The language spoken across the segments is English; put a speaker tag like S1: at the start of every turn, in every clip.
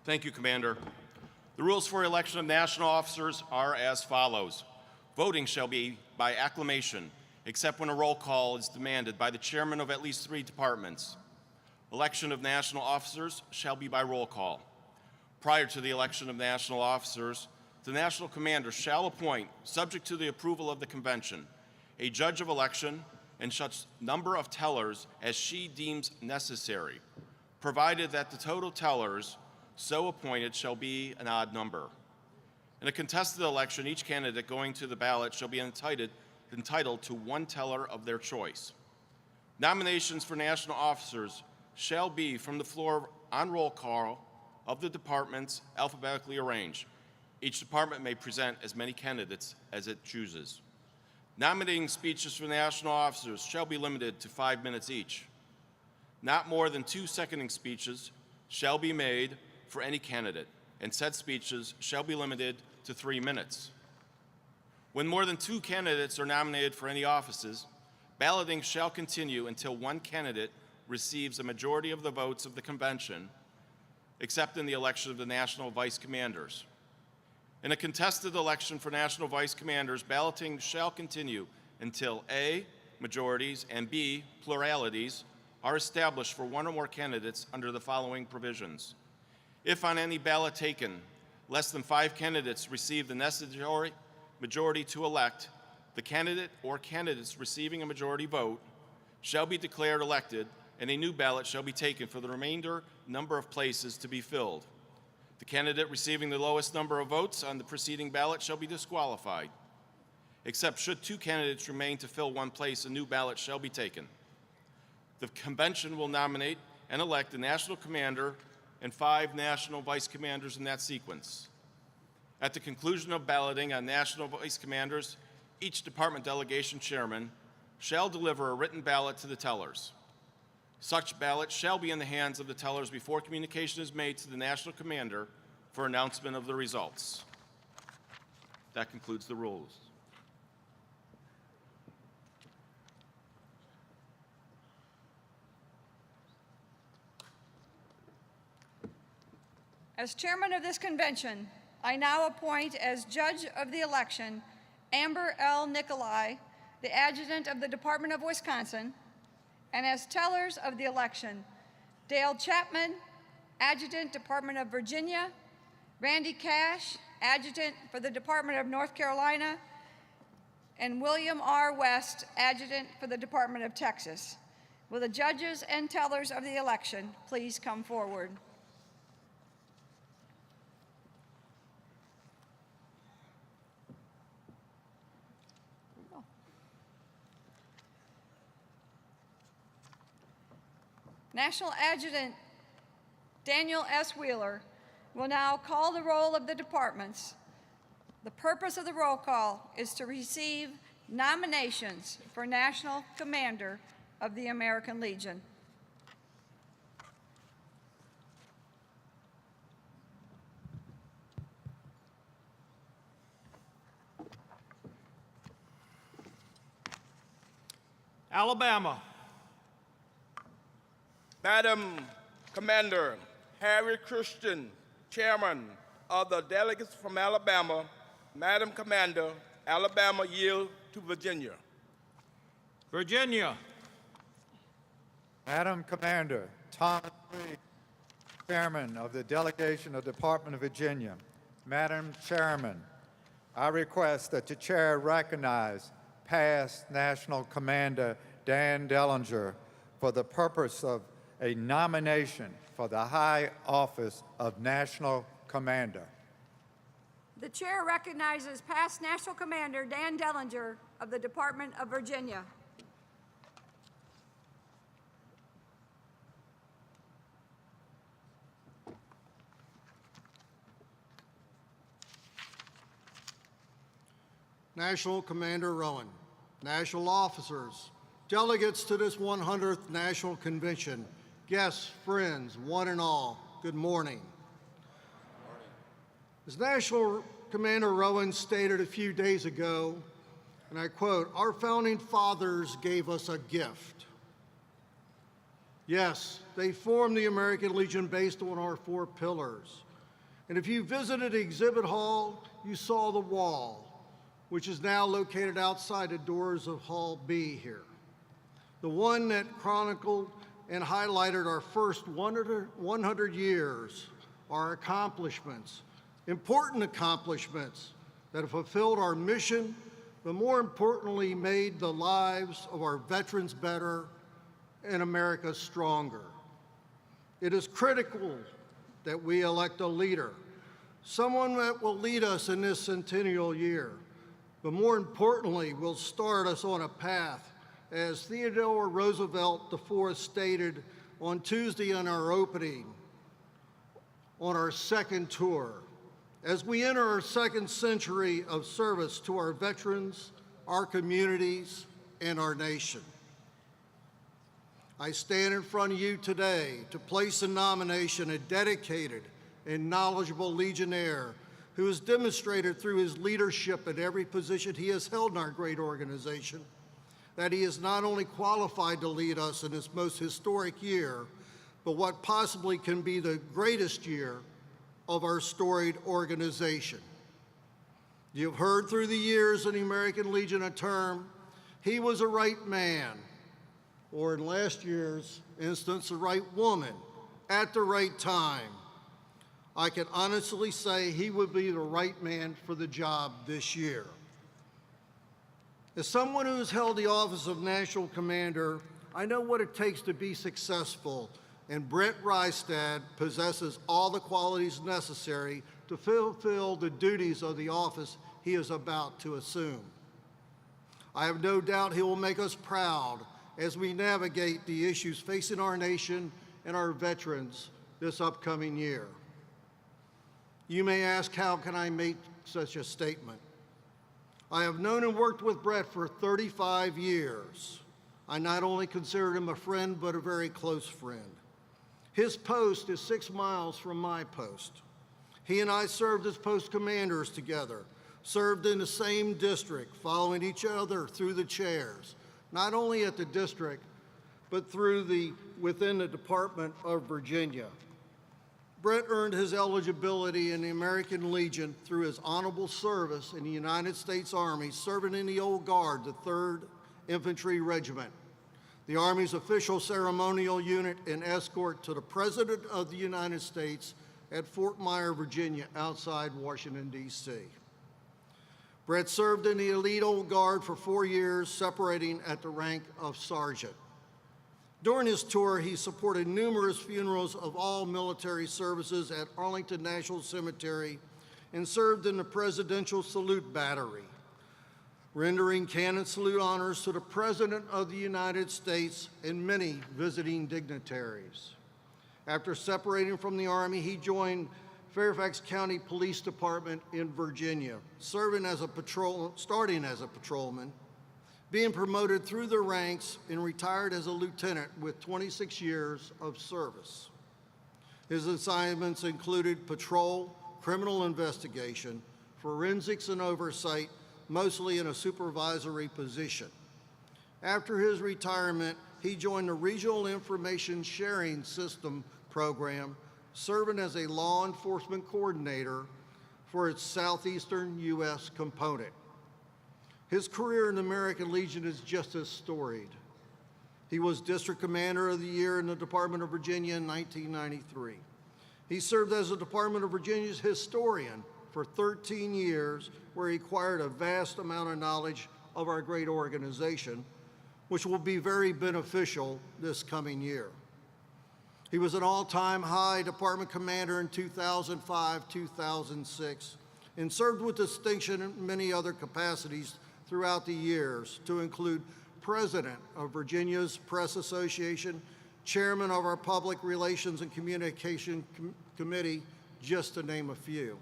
S1: Thank you, Commander. The rules for election of national officers are as follows. Voting shall be by acclamation, except when a roll call is demanded by the chairman of at least 3 departments. Election of national officers shall be by roll call. Prior to the election of national officers, the national commander shall appoint, subject to the approval of the convention, a judge of election and such number of tellers as she deems necessary, provided that the total tellers so appointed shall be an odd number. In a contested election, each candidate going to the ballot shall be entitled to 1 teller of their choice. Nominations for national officers shall be from the floor on roll call of the departments alphabetically arranged. Each department may present as many candidates as it chooses. Nominating speeches for national officers shall be limited to 5 minutes each. Not more than 2 seconding speeches shall be made for any candidate, and said speeches shall be limited to 3 minutes. When more than 2 candidates are nominated for any offices, balloting shall continue until 1 candidate receives a majority of the votes of the convention, except in the election of the national vice commanders. In a contested election for national vice commanders, balloting shall continue until A, majorities, and B, pluralities, are established for 1 or more candidates under the following provisions. If on any ballot taken, less than 5 candidates receive the necessary majority to elect, the candidate or candidates receiving a majority vote shall be declared elected, and a new ballot shall be taken for the remainder number of places to be filled. The candidate receiving the lowest number of votes on the preceding ballot shall be disqualified. Except should 2 candidates remain to fill 1 place, a new ballot shall be taken. The convention will nominate and elect the national commander and 5 national vice commanders in that sequence. At the conclusion of balloting on national vice commanders, each department delegation chairman shall deliver a written ballot to the tellers. Such ballot shall be in the hands of the tellers before communication is made to the national commander for announcement of the results. That concludes the rules.
S2: As chairman of this convention, I now appoint as judge of the election Amber L. Nicolai, the adjutant of the Department of Wisconsin, and as tellers of the election Dale Chapman, adjutant, Department of Virginia, Randy Cash, adjutant for the Department of North Carolina, and William R. West, adjutant for the Department of Texas. Will the judges and tellers of the election please come forward? National Adjutant Daniel S. Wheeler will now call the roll of the departments. The purpose of the roll call is to receive nominations for National Commander of the American Legion.
S3: Alabama.
S4: Madam Commander Harry Christian, Chairman of the delegates from Alabama. Madam Commander, Alabama yield to Virginia.
S3: Virginia.
S5: Madam Commander, Thomas Reed, Chairman of the delegation of the Department of Virginia. Madam Chairman, I request that the chair recognize past National Commander Dan Dellinger for the purpose of a nomination for the high office of National Commander.
S2: The chair recognizes past National Commander Dan Dellinger of the Department of Virginia.
S6: National Commander Rowan, national officers, delegates to this 100th National Convention, guests, friends, one and all, good morning. As National Commander Rowan stated a few days ago, and I quote, "Our founding fathers gave us a gift." Yes, they formed the American Legion based on our 4 pillars: And if you visited Exhibit Hall, you saw the wall, which is now located outside the doors of Hall B here. The one that chronicled and highlighted our first 100 years, our accomplishments, important accomplishments that have fulfilled our mission, but more importantly, made the lives of our veterans better and America stronger. It is critical that we elect a leader, someone that will lead us in this centennial year, but more importantly, will start us on a path, as Theodore Roosevelt IV stated on Tuesday in our opening, on our second tour. As we enter our second century of service to our veterans, our communities, and our nation. I stand in front of you today to place in nomination a dedicated and knowledgeable Legionnaire who has demonstrated through his leadership at every position he has held in our great organization that he is not only qualified to lead us in this most historic year, but what possibly can be the greatest year of our storied organization. You've heard through the years in the American Legion a term, he was a right man, or in last year's instance, a right woman at the right time. I can honestly say he would be the right man for the job this year. As someone who has held the office of National Commander, I know what it takes to be successful, and Brett Rystad possesses all the qualities necessary to fulfill the duties of the office he is about to assume. I have no doubt he will make us proud as we navigate the issues facing our nation and our veterans this upcoming year. You may ask, how can I make such a statement? I have known and worked with Brett for 35 years. I not only consider him a friend, but a very close friend. His post is 6 miles from my post. He and I served as post commanders together, served in the same district, following each other through the chairs, not only at the district, but within the Department of Virginia. Brett earned his eligibility in the American Legion through his honorable service in the United States Army, serving in the Old Guard, the 3rd Infantry Regiment, the Army's official ceremonial unit and escort to the President of the United States at Fort Myer, Virginia, outside Washington, D.C. Brett served in the elite Old Guard for 4 years, separating at the rank of sergeant. During his tour, he supported numerous funerals of all military services at Arlington National Cemetery and served in the Presidential Salute Battery, rendering cannon salute honors to the President of the United States and many visiting dignitaries. After separating from the Army, he joined Fairfax County Police Department in Virginia, starting as a patrolman, being promoted through the ranks and retired as a lieutenant with 26 years of service. His assignments included patrol, criminal investigation, forensics, and oversight, mostly in a supervisory position. After his retirement, he joined the Regional Information Sharing System program, serving as a law enforcement coordinator for its southeastern U.S. component. His career in the American Legion is just as storied. He was District Commander of the Year in the Department of Virginia in 1993. He served as the Department of Virginia's historian for 13 years, where he acquired a vast amount of knowledge of our great organization, which will be very beneficial this coming year. He was an all-time high department commander in 2005-2006 and served with distinction in many other capacities throughout the years, to include President of Virginia's Press Association, Chairman of our Public Relations and Communication Committee, just to name a few.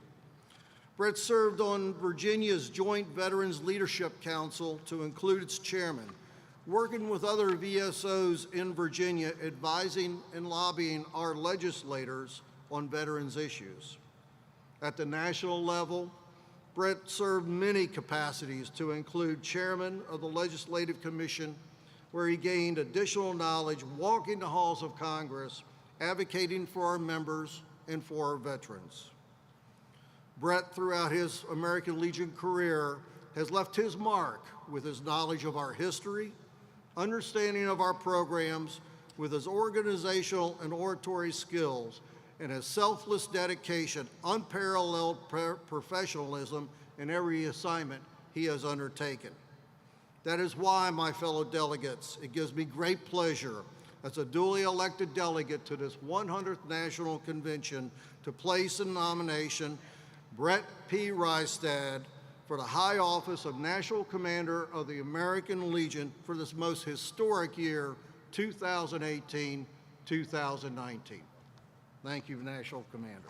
S6: Brett served on Virginia's Joint Veterans Leadership Council, to include its chairman, working with other VSOs in Virginia, advising and lobbying our legislators on veterans issues. At the national level, Brett served many capacities, to include chairman of the Legislative Commission, where he gained additional knowledge walking the halls of Congress, advocating for our members and for our veterans. Brett, throughout his American Legion career, has left his mark with his knowledge of our history, understanding of our programs, with his organizational and oratory skills, and his selfless dedication, unparalleled professionalism in every assignment he has undertaken. That is why, my fellow delegates, it gives me great pleasure as a duly elected delegate to this 100th National Convention to place in nomination Brett P. Rystad for the high office of National Commander of the American Legion for this most historic year, 2018-2019. Thank you, National Commander.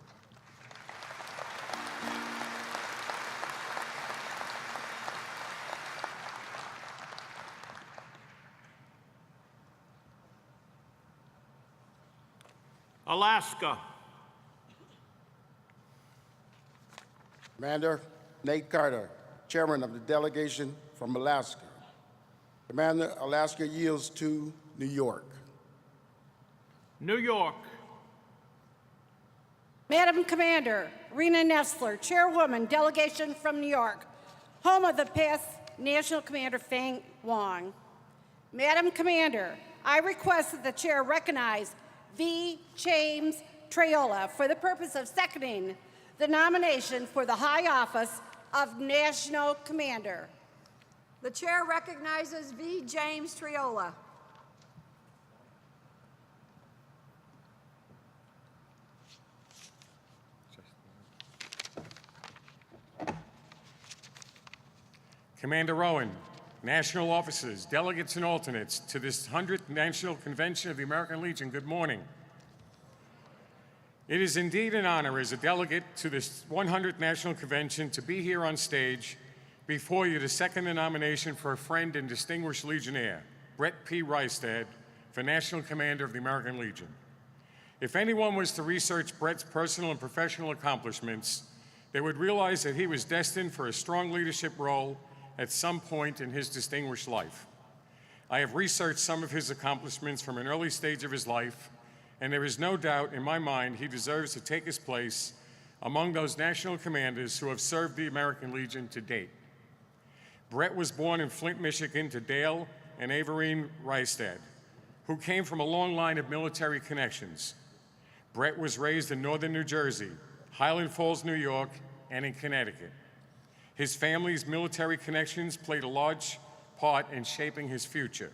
S3: Alaska.
S7: Commander Nate Carter, Chairman of the delegation from Alaska. Commander, Alaska yields to New York.
S3: New York.
S8: Madam Commander, Rena Nestler, Chairwoman, Delegation from New York, home of the past National Commander Fang Wong. Madam Commander, I request that the Chair recognize V. James Traiola for the purpose of seconding the nomination for the high office of National Commander.
S2: The chair recognizes V. James Traiola.
S9: Commander Rowan, national officers, delegates, and alternates to this 100th National Convention of the American Legion, good morning. It is indeed an honor as a delegate to this 100th National Convention to be here on stage before you to second the nomination for a friend and distinguished Legionnaire, Brett P. Rystad, for National Commander of the American Legion. If anyone was to research Brett's personal and professional accomplishments, they would realize that he was destined for a strong leadership role at some point in his distinguished life. I have researched some of his accomplishments from an early stage of his life, and there is no doubt in my mind he deserves to take his place among those national commanders who have served the American Legion to date. Brett was born in Flint, Michigan to Dale and Averine Rystad, who came from a long line of military connections. Brett was raised in northern New Jersey, Highland Falls, New York, and in Connecticut. His family's military connections played a large part in shaping his future.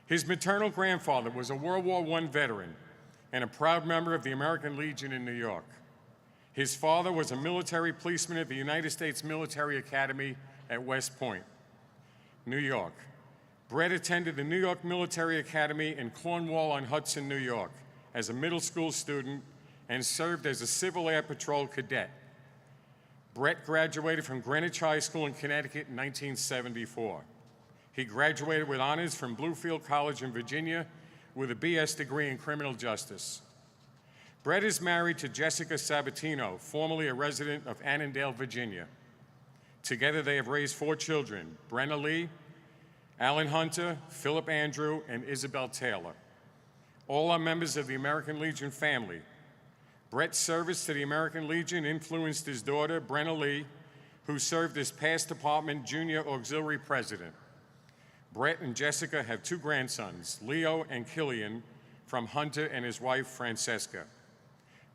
S9: His maternal grandfather was a World War I veteran and a proud member of the American Legion in New York. His father was a military policeman at the United States Military Academy at West Point, New York. Brett attended the New York Military Academy in Cornwall-on-Hudson, New York, as a middle school student and served as a Civil Air Patrol cadet. Brett graduated from Greenwich High School in Connecticut in 1974. He graduated with honors from Bluefield College in Virginia with a BS degree in criminal justice. Brett is married to Jessica Sabatino, formerly a resident of Annandale, Virginia. Together they have raised 4 children, Brenna Lee, Alan Hunter, Philip Andrew, and Isabel Taylor. All are members of the American Legion family. Brett's service to the American Legion influenced his daughter, Brenna Lee, who served as past department junior auxiliary president. Brett and Jessica have 2 grandsons, Leo and Killian, from Hunter and his wife, Francesca.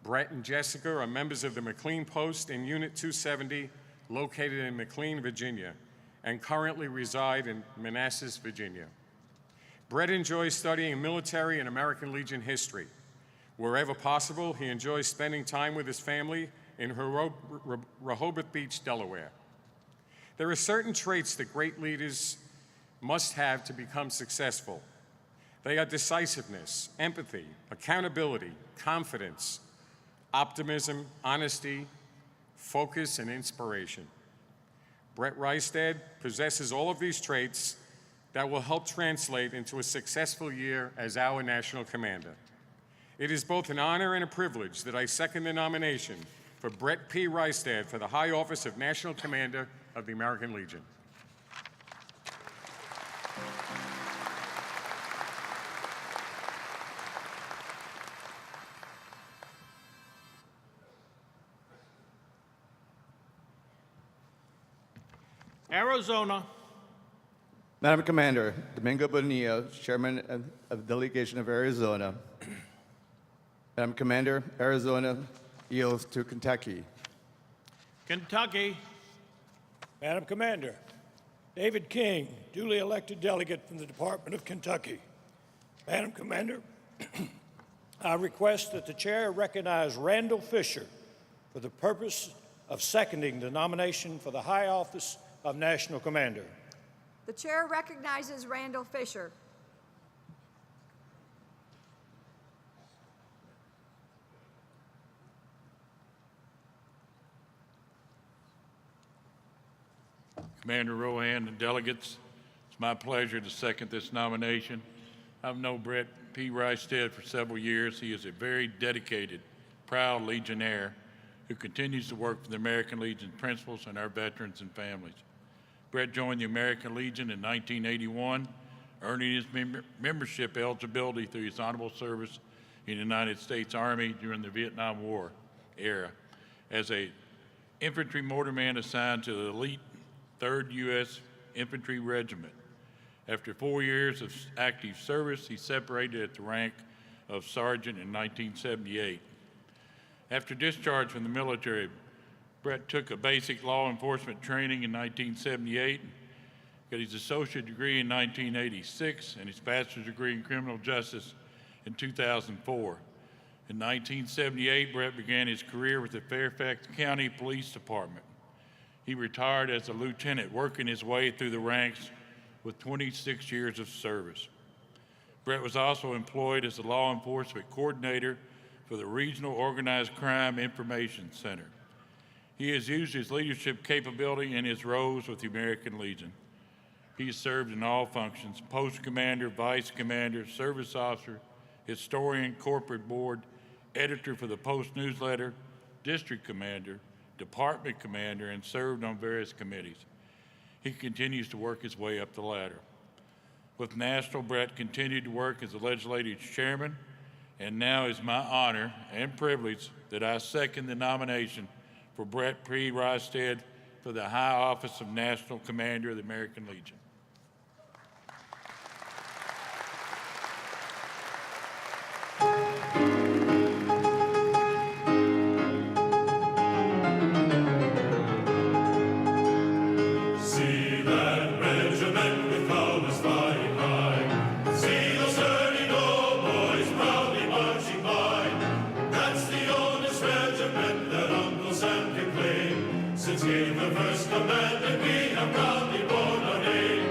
S9: Brett and Jessica are members of the McLean Post in Unit 270, located in McLean, Virginia, and currently reside in Manassas, Virginia. Brett enjoys studying military and American Legion history. Wherever possible, he enjoys spending time with his family in Rehoboth Beach, Delaware. There are certain traits that great leaders must have to become successful. They are decisiveness, empathy, accountability, confidence, optimism, honesty, focus, and inspiration. Brett Rystad possesses all of these traits that will help translate into a successful year as our national commander. It is both an honor and a privilege that I second the nomination for Brett P. Rystad for the high office of National Commander of the American Legion.
S3: Arizona.
S10: Madam Commander, Domingo Bonilla, Chairman of the Delegation of Arizona. Madam Commander, Arizona yields to Kentucky.
S3: Kentucky.
S11: Madam Commander, David King, duly elected delegate from the Department of Kentucky. Madam Commander, I request that the chair recognize Randall Fisher for the purpose of seconding the nomination for the high office of National Commander.
S2: The chair recognizes Randall Fisher.
S12: Commander Rohan and delegates, it's my pleasure to second this nomination. I've known Brett P. Rystad for several years. He is a very dedicated, proud Legionnaire who continues to work for the American Legion principals and our veterans and families. Brett joined the American Legion in 1981, earning his membership eligibility through his honorable service in the United States Army during the Vietnam War era as a infantry mortarman assigned to the elite 3rd U.S. Infantry Regiment. After 4 years of active service, he separated at the rank of sergeant in 1978. After discharge from the military, Brett took a basic law enforcement training in 1978, got his associate degree in 1986, and his bachelor's degree in criminal justice in 2004. In 1978, Brett began his career with the Fairfax County Police Department. He retired as a lieutenant, working his way through the ranks with 26 years of service. Brett was also employed as a law enforcement coordinator for the Regional Organized Crime Information Center. He has used his leadership capability in his roles with the American Legion. He has served in all functions: post commander, vice commander, service officer, historian, corporate board, editor for the Post newsletter, district commander, department commander, and served on various committees. He continues to work his way up the ladder. With National, Brett continued to work as the legislative chairman, and now it's my honor and privilege that I second the nomination for Brett P. Rystad for the high office of National Commander of the American Legion.
S13: Since gave the first command, and we have proudly borne our name.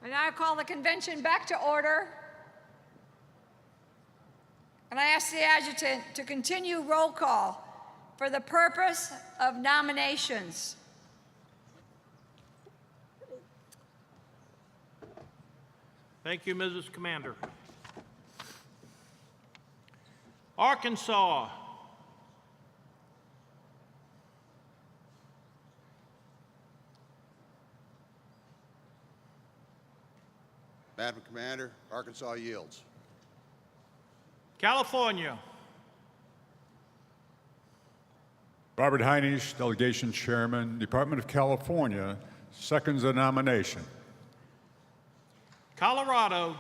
S2: I now call the convention back to order. And I ask the adjutant to continue roll call for the purpose of nominations.
S3: Thank you, Mrs. Commander. Arkansas.
S13: Madam Commander, Arkansas yields.
S3: California.
S14: Robert Heinisch, Delegation Chairman, Department of California, seconds the nomination.
S3: Colorado.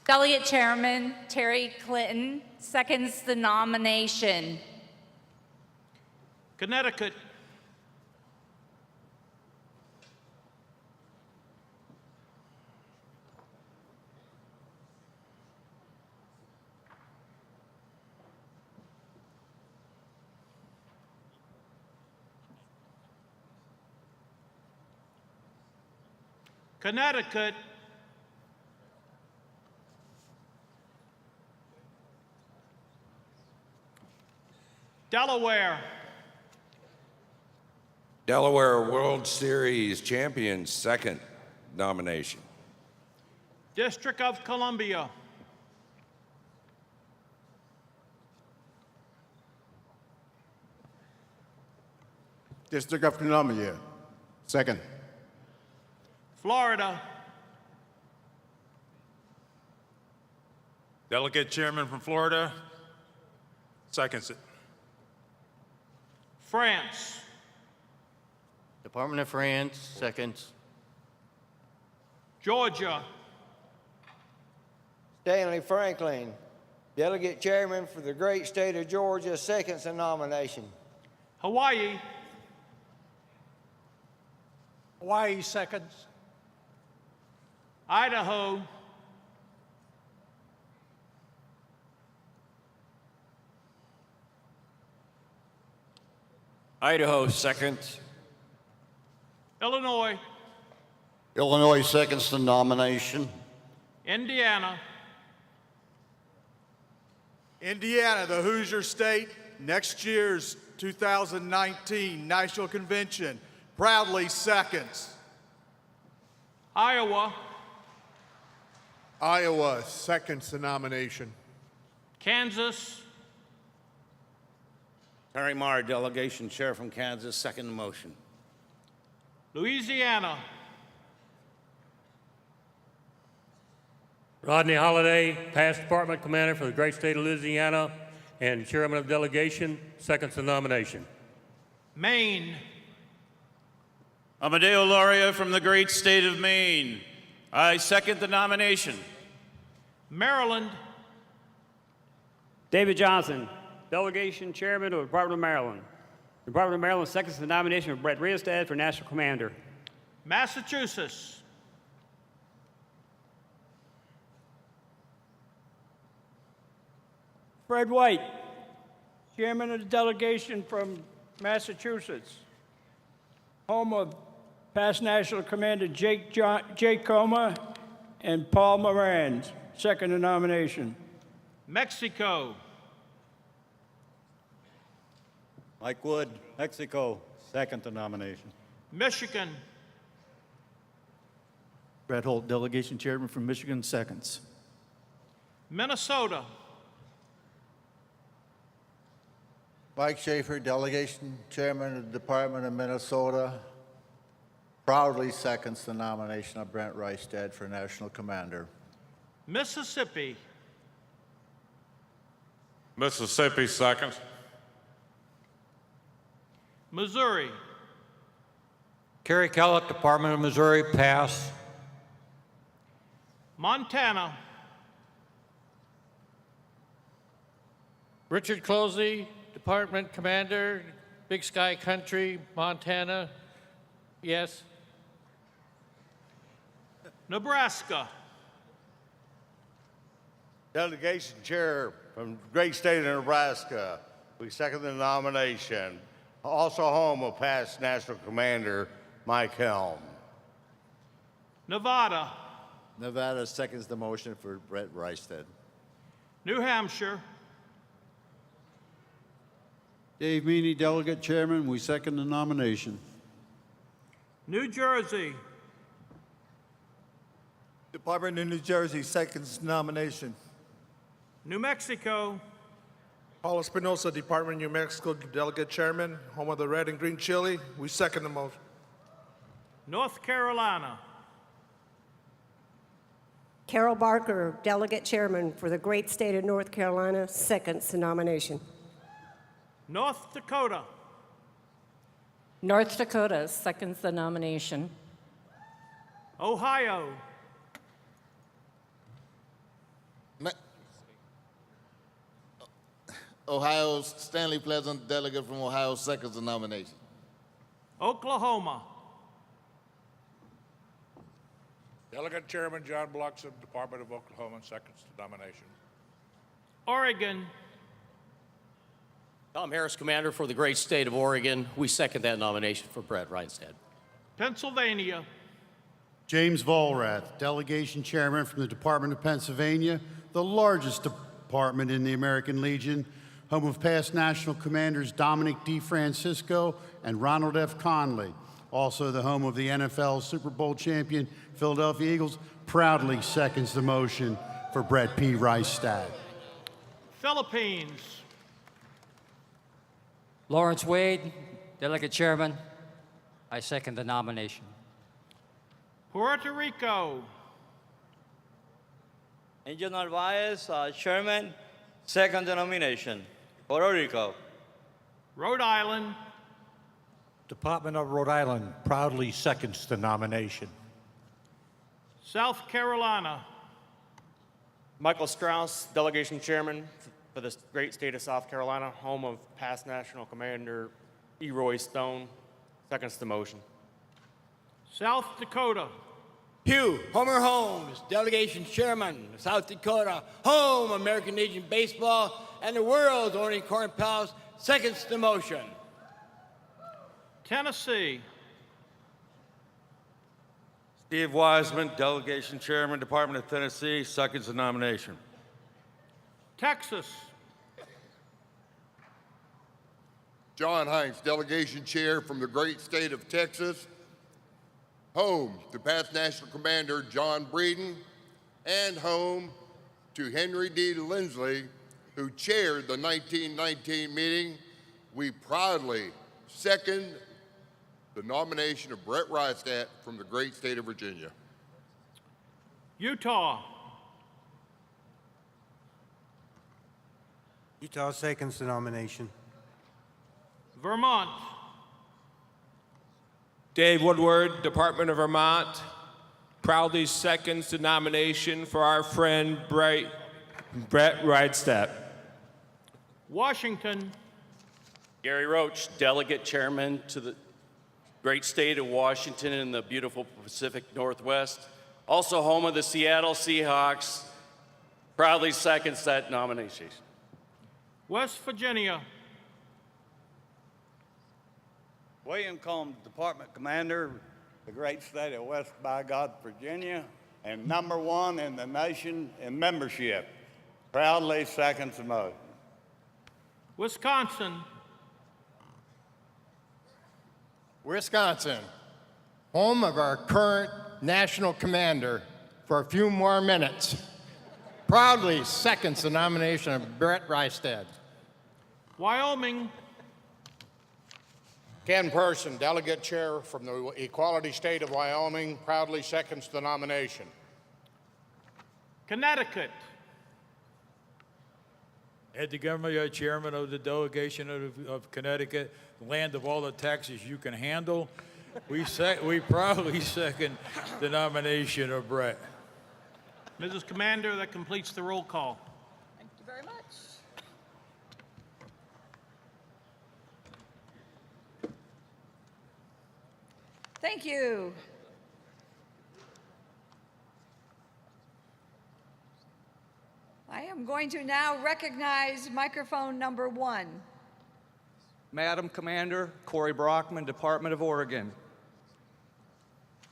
S15: Delegate Chairman Terry Clinton seconds the nomination.
S3: Connecticut. Connecticut. Delaware.
S16: Delaware World Series champion, second nomination.
S3: District of Columbia.
S7: District of Columbia, second.
S3: Florida.
S17: Delegate Chairman from Florida seconds it.
S3: France.
S18: Department of France, seconds.
S3: Georgia.
S19: Stanley Franklin, Delegate Chairman for the great state of Georgia, seconds the nomination.
S3: Hawaii.
S11: Hawaii, seconds.
S3: Idaho.
S18: Idaho, seconds.
S3: Illinois.
S13: Illinois seconds the nomination.
S3: Indiana.
S20: Indiana, the Hoosier State, next year's 2019 National Convention, proudly seconds.
S3: Iowa.
S20: Iowa seconds the nomination.
S3: Kansas.
S18: Terry Marr, Delegation Chair from Kansas, second the motion.
S3: Louisiana.
S21: Rodney Holliday, past Department Commander for the great state of Louisiana and Chairman of the Delegation, seconds the nomination.
S3: Maine.
S17: Amadeo Loria from the great state of Maine. I second the nomination.
S3: Maryland.
S22: David Johnson, Delegation Chairman of the Department of Maryland. The Department of Maryland seconds the nomination of Brett Riestad for National Commander.
S3: Massachusetts.
S11: Fred White, Chairman of the Delegation from Massachusetts. Home of past National Commander Jake Coma and Paul Moran, second the nomination.
S3: Mexico.
S5: Mike Wood, Mexico, second the nomination.
S3: Michigan.
S23: Brad Holt, Delegation Chairman from Michigan, seconds.
S3: Minnesota.
S5: Mike Schaefer, Delegation Chairman of the Department of Minnesota, proudly seconds the nomination of Brent Reistad for National Commander.
S3: Mississippi.
S17: Mississippi seconds.
S3: Missouri.
S24: Kerry Kellett, Department of Missouri, pass.
S3: Montana.
S25: Richard Closey, Department Commander, Big Sky Country, Montana, yes.
S3: Nebraska.
S26: Delegation Chair from the great state of Nebraska, we second the nomination. Also home of past National Commander Mike Helm.
S3: Nevada.
S26: Nevada seconds the motion for Brett Reistead.
S3: New Hampshire.
S1: Dave Meany, Delegate Chairman. We second the nomination.
S3: New Jersey.
S5: Department of New Jersey seconds the nomination.
S3: New Mexico.
S20: Paul Espinosa, Department of New Mexico, Delegate Chairman, home of the red and green chili. We second the motion.
S3: North Carolina.
S4: Carol Barker, Delegate Chairman for the great state of North Carolina, seconds the nomination.
S3: North Dakota.
S15: North Dakota seconds the nomination.
S3: Ohio.
S26: Ohio's Stanley Pleasant, delegate from Ohio, seconds the nomination.
S3: Oklahoma.
S12: Delegate Chairman John Bloxham, Department of Oklahoma, seconds the nomination.
S3: Oregon.
S6: Tom Harris, Commander for the great state of Oregon. We second that nomination for Brett Reistead.
S3: Pennsylvania.
S1: James Volrath, Delegation Chairman from the Department of Pennsylvania, the largest department in the American Legion, home of past national commanders Dominic D. Francisco and Ronald F. Conley. Also the home of the NFL Super Bowl champion Philadelphia Eagles, proudly seconds the motion for Brett P. Reistead.
S3: Philippines.
S8: Lawrence Wade, Delegate Chairman. I second the nomination.
S3: Puerto Rico.
S19: Angel Narvaez, Chairman, second the nomination. Puerto Rico.
S3: Rhode Island.
S24: Department of Rhode Island proudly seconds the nomination.
S3: South Carolina.
S9: Michael Strauss, Delegation Chairman for the great state of South Carolina, home of past National Commander E. Roy Stone, seconds the motion.
S3: South Dakota.
S19: Hugh Homer Holmes, Delegation Chairman, South Dakota, home American Legion Baseball, and the world's only corn palace, seconds the motion.
S3: Tennessee.
S10: Steve Wiseman, Delegation Chairman, Department of Tennessee, seconds the nomination.
S3: Texas.
S7: John Heinz, Delegation Chair from the great state of Texas, home to past National Commander John Breeden, and home to Henry D. Lindsley, who chaired the 1919 meeting. We proudly second the nomination of Brett Reistead from the great state of Virginia.
S3: Utah.
S27: Utah seconds the nomination.
S3: Vermont.
S28: Dave Woodward, Department of Vermont, proudly seconds the nomination for our friend Brett Reistead.
S3: Washington.
S6: Gary Roach, Delegate Chairman to the great state of Washington in the beautiful Pacific Northwest, also home of the Seattle Seahawks, proudly seconds that nomination.
S3: West Virginia.
S27: William Combs, Department Commander, the great state of West by God, Virginia, and #1 in the nation in membership. Proudly seconds the motion.
S3: Wisconsin.
S29: Wisconsin, home of our current national commander for a few more minutes, proudly seconds the nomination of Brett Reistead.
S3: Wyoming.
S30: Ken Person, Delegate Chair from the Equality State of Wyoming, proudly seconds the nomination.
S3: Connecticut.
S12: Ed DeGarmo, Chairman of the Delegation of Connecticut, land of all the taxes you can handle. We proudly second the nomination of Brett.
S3: Mrs. Commander, that completes the roll call.
S2: Thank you very much. Thank you. I am going to now recognize microphone number 1.
S27: Madam Commander, Corey Brockman, Department of Oregon.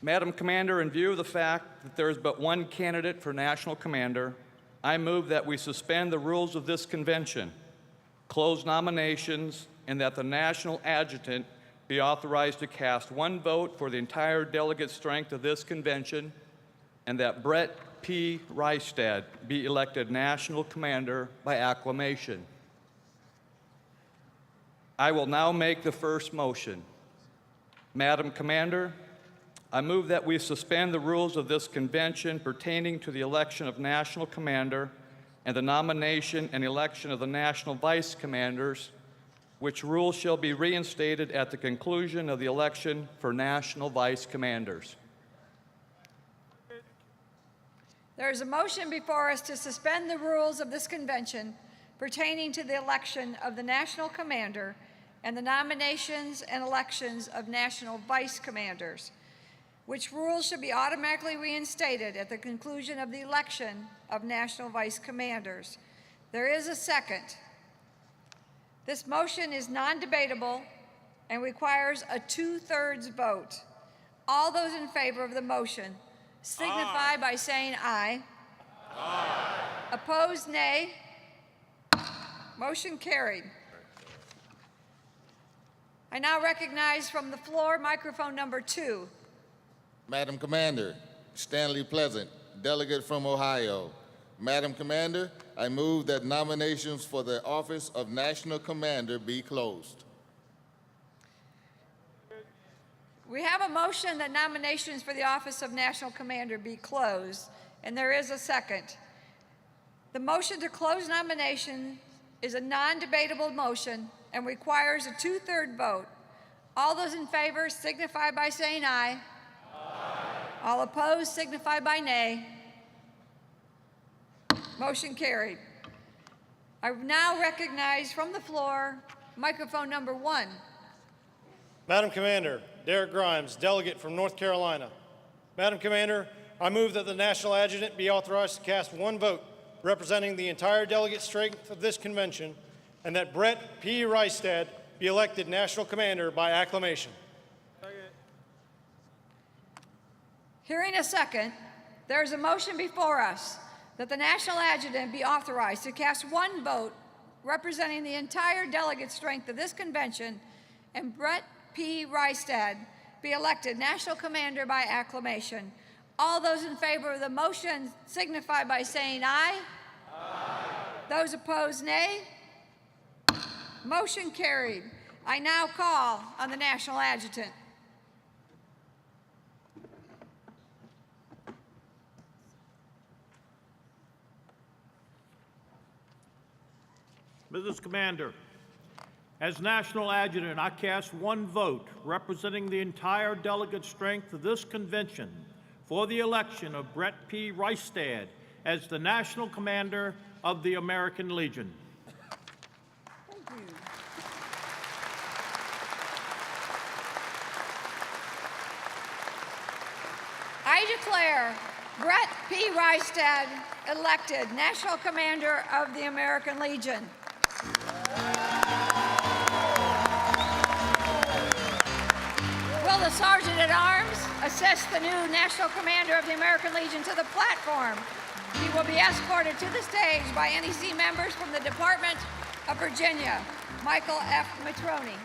S11: Madam Commander, in view of the fact that there is but one candidate for National Commander, I move that we suspend the rules of this convention, close nominations, and that the National Adjutant be authorized to cast one vote for the entire delegate strength of this convention, and that Brett P. Rystad be elected National Commander by acclamation. I will now make the first motion. Madam Commander, I move that we suspend the rules of this convention pertaining to the election of National Commander and the nomination and election of the National Vice Commanders, which rules shall be reinstated at the conclusion of the election for National Vice Commanders.
S2: There is a motion before us to suspend the rules of this convention pertaining to the election of the National Commander and the nominations and elections of National Vice Commanders, which rules should be automatically reinstated at the conclusion of the election of National Vice Commanders. There is a second. This motion is non-debatable and requires a 2/3 vote. All those in favor of the motion signify by saying aye. Aye. Opposed, nay. Motion carried. I now recognize from the floor microphone number 2.
S13: Madam Commander, Stanley Pleasant, delegate from Ohio. Madam Commander, I move that nominations for the office of National Commander be closed.
S2: We have a motion that nominations for the office of National Commander be closed, and there is a second. The motion to close nominations is a non-debatable motion and requires a 2/3 vote. All those in favor signify by saying aye. Aye. All opposed signify by nay. Motion carried. I now recognize from the floor microphone number 1.
S14: Madam Commander, Derek Grimes, delegate from North Carolina. Madam Commander, I move that the National Adjutant be authorized to cast one vote representing the entire delegate strength of this convention, and that Brett P. Rystad be elected National Commander by acclamation.
S2: Hearing a second, there is a motion before us that the National Adjutant be authorized to cast one vote representing the entire delegate strength of this convention, and Brett P. Rystad be elected National Commander by acclamation. All those in favor of the motion signify by saying aye. Aye. Those opposed, nay. Motion carried. I now call on the National Adjutant.
S3: Mrs. Commander, as National Adjutant, I cast one vote representing the entire delegate strength of this convention for the election of Brett P. Rystad as the National Commander of the American Legion.
S2: Thank you. I declare Brett P. Rystad elected National Commander of the American Legion. Will the Sergeant at Arms assist the new National Commander of the American Legion to the platform? He will be escorted to the stage by NEC members from the Department of Virginia. Michael F. Matroni.